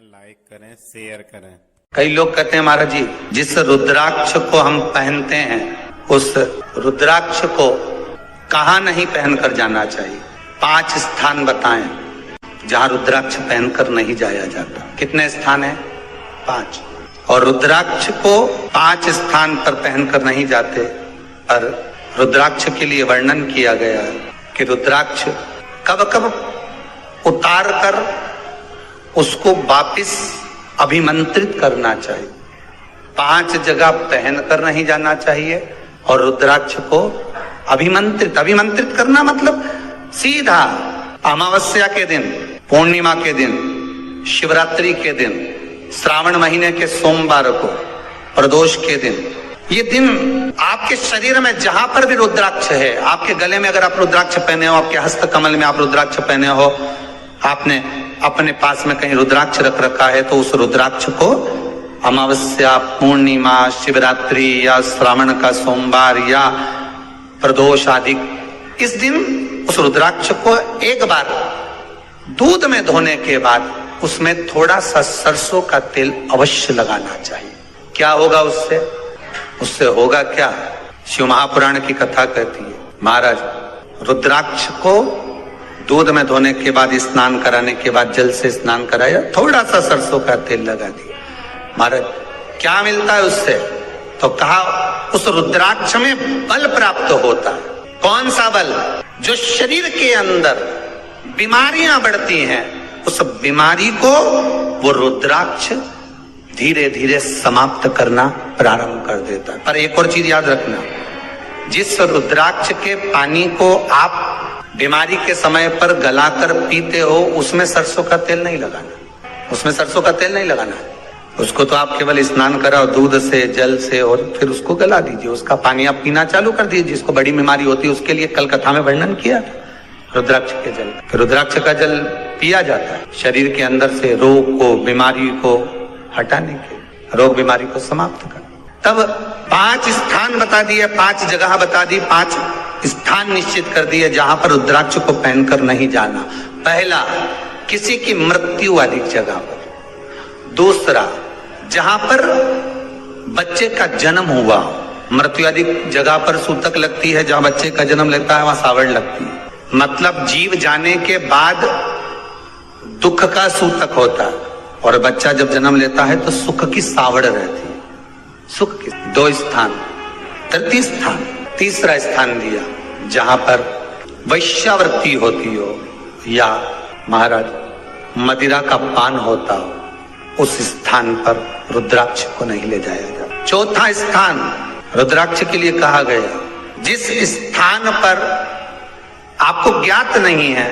Like करें, share करें। कई लोग कहते हैं महाराज जी, जिस रुद्राक्ष को हम पहनते हैं उस रुद्राक्ष को कहाँ नहीं पहनकर जाना चाहिए। 5 स्थान बताएं जहां रुद्राक्ष पहनकर नहीं जाया जाता। कितने स्थान है? 5। और रुद्राक्ष को 5 स्थान पर पहनकर नहीं जाते, पर रुद्राक्ष के लिए वर्णन किया गया है कि रुद्राक्ष कब कब उतार कर उसको वापिस अभिमंत्रित करना चाहिए। 5 जगह पहनकर नहीं जाना चाहिए और रुद्राक्ष को अभिमंत्रित करना मतलब सीधा अमावस्या के दिन, पूर्णिमा के दिन, शिवरात्रि के दिन, श्रावण महीने के सोमवार को, प्रदोष के दिन, ये दिन आपके शरीर में जहां पर भी रुद्राक्ष है, आपके गले में अगर आप रुद्राक्ष पहने हो, आपके हस्त कमल में आप रुद्राक्ष पहने हो, आपने अपने पास में कहीं रुद्राक्ष रख रखा है, तो उस रुद्राक्ष को अमावस्या, पूर्णिमा, शिवरात्रि या श्रावण का सोमवार या प्रदोष आदि, इस दिन उस रुद्राक्ष को एक बार दूध में धोने के बाद उसमें थोड़ा सा सरसों का तेल अवश्य लगाना चाहिए। क्या होगा उससे? उससे होगा क्या? शिव महापुराण की कथा कहती है, महाराज रुद्राक्ष को दूध में धोने के बाद, स्नान कराने के बाद जल से स्नान कराया, थोड़ा सा सरसों का तेल लगा दिया। महाराज क्या मिलता है उससे? तो कहा उस रुद्राक्ष में बल प्राप्त होता है। कौन सा बल? जो शरीर के अंदर बीमारियां बढ़ती हैं, उस बीमारी को वो रुद्राक्ष धीरे धीरे समाप्त करना प्रारंभ कर देता है। पर एक और चीज याद रखना, जिस रुद्राक्ष के पानी को आप बीमारी के समय पर गलाकर पीते हो, उसमें सरसों का तेल नहीं लगाना। उसमें सरसों का तेल नहीं लगाना। उसको तो आप केवल स्नान कराओ दूध से, जल से, और फिर उसको गला दीजिए। उसका पानी आप पीना चालू कर दीजिए। जिसको बड़ी बीमारी होती है उसके लिए कल कथा में वर्णन किया रुद्राक्ष के जल। रुद्राक्ष का जल पिया जाता है शरीर के अंदर से रोग को, बीमारी को हटाने के, रोग बीमारी को समाप्त करने। तब 5 स्थान बता दिए, 5 जगह बता दी, 5 स्थान निश्चित कर दिए जहां पर रुद्राक्ष को पहनकर नहीं जाना। पहला, किसी की मृत्यु वाली जगह पर। दूसरा, जहां पर बच्चे का जन्म हुआ, मृत्यु आदि जगह पर सूतक लगती है। जहां बच्चे का जन्म लेता है वहां सावड़ लगती है। मतलब जीव जाने के बाद दुख का सूतक होता है, और बच्चा जब जन्म लेता है तो सुख की सावड़ रहती है। सुख की 2 स्थान। तृतीय स्थान, तीसरा स्थान दिया जहां पर वैश्यावृत्ति होती हो या महाराज मदिरा का पान होता हो, उस स्थान पर रुद्राक्ष को नहीं ले जाया जाता। चौथा स्थान रुद्राक्ष के लिए कहा गया, जिस स्थान पर आपको ज्ञात नहीं है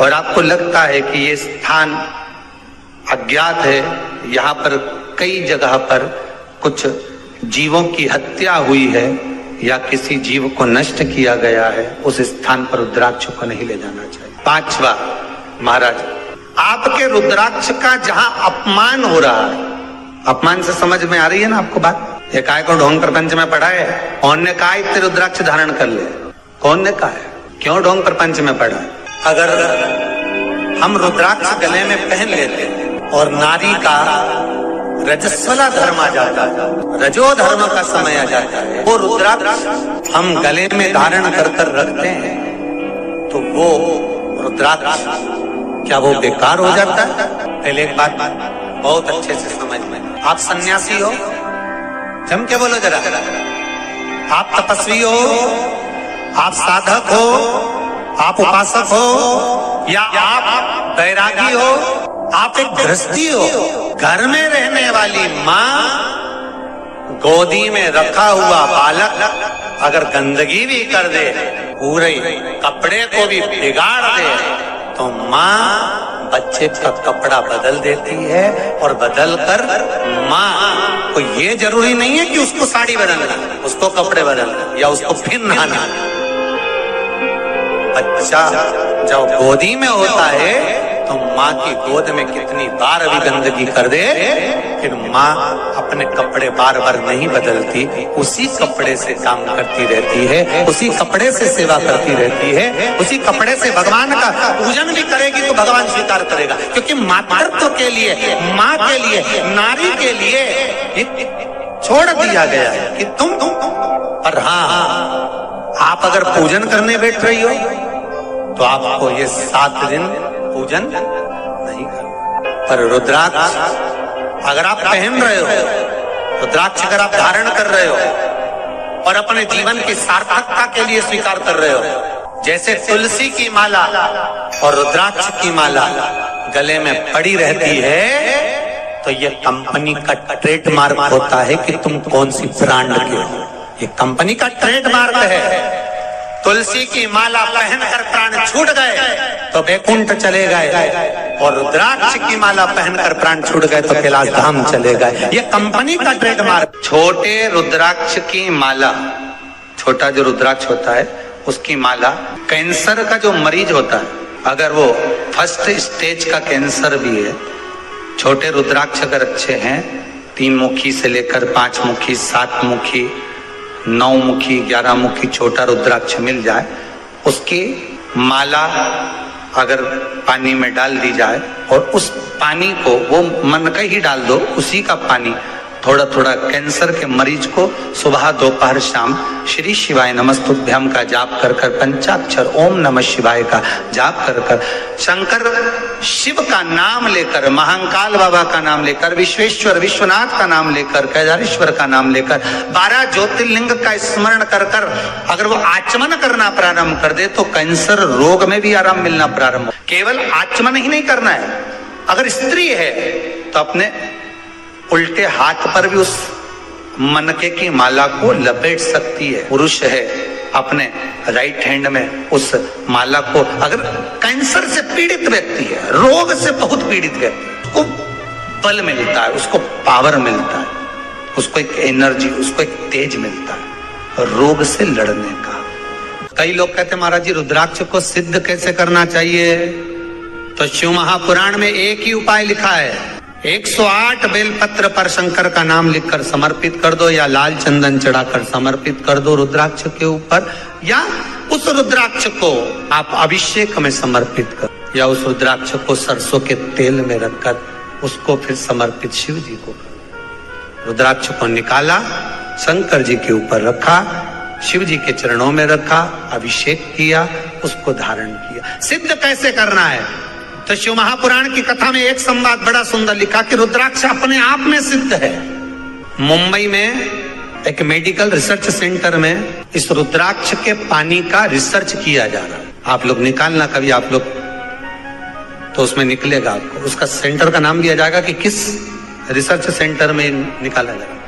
और आपको लगता है कि ये स्थान अज्ञात है, यहाँ पर कई जगह पर कुछ जीवों की हत्या हुई है या किसी जीव को नष्ट किया गया है, उस स्थान पर रुद्राक्ष को नहीं ले जाना चाहिए। 5वां, महाराज आपके रुद्राक्ष का जहां अपमान हो रहा है, अपमान से समझ में आ रही है ना आपको बात? एक आय को ढोंग प्रपंच में पढ़ा है, कौन ने कहा इतने रुद्राक्ष धारण कर ले? कौन ने कहा है? क्यों ढोंग प्रपंच में पढ़ा है? अगर हम रुद्राक्ष गले में पहन लेते और नारी का रजस्वला धर्म आ जाता है, रजो धर्म का समय आ जाता है, वो रुद्राक्ष हम गले में धारण कर कर रखते हैं, तो वो रुद्राक्ष क्या वो बेकार हो जाता है? पहले एक बात बहुत अच्छे से समझ में, आप सन्यासी हो, जम के बोलो जरा, आप तपस्वी हो, आप साधक हो, आप उपासक हो, या आप बैरागी हो, आप एक गृहस्थी हो, घर में रहने वाली माँ गोदी में रखा हुआ बालक अगर गंदगी भी कर दे, पूरे कपड़े को भी बिगाड़ दे, तो माँ बच्चे का कपड़ा बदल देती है, और बदल कर माँ को ये जरूरी नहीं है कि उसको साड़ी बदलना, उसको कपड़े बदलना या उसको फिर नहाना। बच्चा जब गोदी में होता है तो माँ की गोद में कितनी बार भी गंदगी कर दे, फिर माँ अपने कपड़े बार बार नहीं बदलती, उसी कपड़े से काम करती रहती है, उसी कपड़े से सेवा करती रहती है, उसी कपड़े से भगवान का पूजन भी करेगी तो भगवान स्वीकार करेगा। क्योंकि मातृत्व के लिए, माँ के लिए, नारी के लिए छोड़ दिया गया है कि तुम पर हाँ, आप अगर पूजन करने बैठ रही हो तो आपको ये 7 दिन पूजन नहीं करना। पर रुद्राक्ष अगर आप पहन रहे हो, रुद्राक्ष अगर आप धारण कर रहे हो और अपने जीवन की सार्थकता के लिए स्वीकार कर रहे हो, जैसे तुलसी की माला और रुद्राक्ष की माला गले में पड़ी रहती है, तो ये कंपनी का ट्रेडमार्क होता है कि तुम कौन सी ब्रांड के हो। ये कंपनी का ट्रेडमार्क है। तुलसी की माला पहनकर प्राण छूट गए तो वैकुंठ चले गए, और रुद्राक्ष की माला पहनकर प्राण छूट गए तो कैलाश धाम चले गए। ये कंपनी का ट्रेडमार्क। छोटे रुद्राक्ष की माला, छोटा जो रुद्राक्ष होता है उसकी माला, कैंसर का जो मरीज होता है, अगर वो फर्स्ट स्टेज का कैंसर भी है, छोटे रुद्राक्ष अगर अच्छे हैं, 3 मुखी से लेकर 5 मुखी, 7 मुखी, 9 मुखी, 11 मुखी छोटा रुद्राक्ष मिल जाए, उसकी माला अगर पानी में डाल दी जाए और उस पानी को वो मन का ही डाल दो, उसी का पानी थोड़ा थोड़ा कैंसर के मरीज को सुबह दोपहर शाम श्री शिवाय नमस्तुभ्यम का जाप कर कर, पंचाक्षर ओम नमः शिवाय का जाप कर कर, शंकर शिव का नाम लेकर, महाकाल बाबा का नाम लेकर, विश्वेश्वर विश्वनाथ का नाम लेकर, केदारेश्वर का नाम लेकर, 12 ज्योतिर्लिंग का स्मरण कर कर अगर वो आचमन करना प्रारंभ कर दे तो कैंसर रोग में भी आराम मिलना प्रारंभ हो। केवल आचमन ही नहीं करना है, अगर स्त्री है तो अपने उल्टे हाथ पर भी उस मनके की माला को लपेट सकती है। पुरुष है अपने राइट हैंड में उस माला को, अगर कैंसर से पीड़ित व्यक्ति है, रोग से बहुत पीड़ित व्यक्ति, उसको बल मिलता है, उसको पावर मिलता है, उसको एक एनर्जी, उसको एक तेज मिलता है रोग से लड़ने का। कई लोग कहते हैं महाराज जी रुद्राक्ष को सिद्ध कैसे करना चाहिए, तो शिव महापुराण में एक ही उपाय लिखा है, 108 बेलपत्र पर शंकर का नाम लिखकर समर्पित कर दो, या लाल चंदन चढ़ाकर समर्पित कर दो रुद्राक्ष के ऊपर, या उस रुद्राक्ष को आप अभिषेक में समर्पित कर, या उस रुद्राक्ष को सरसों के तेल में रखकर उसको फिर समर्पित शिव जी को कर। रुद्राक्ष को निकाला, शंकर जी के ऊपर रखा, शिव जी के चरणों में रखा, अभिषेक किया, उसको धारण किया। सिद्ध कैसे करना है, तो शिव महापुराण की कथा में एक संवाद बड़ा सुंदर लिखा कि रुद्राक्ष अपने आप में सिद्ध है। मुंबई में एक मेडिकल रिसर्च सेंटर में इस रुद्राक्ष के पानी का रिसर्च किया जा रहा है। आप लोग निकालना कभी, आप लोग तो उसमें निकलेगा आपको, उसका सेंटर का नाम दिया जाएगा कि किस रिसर्च सेंटर में निकाला जाएगा।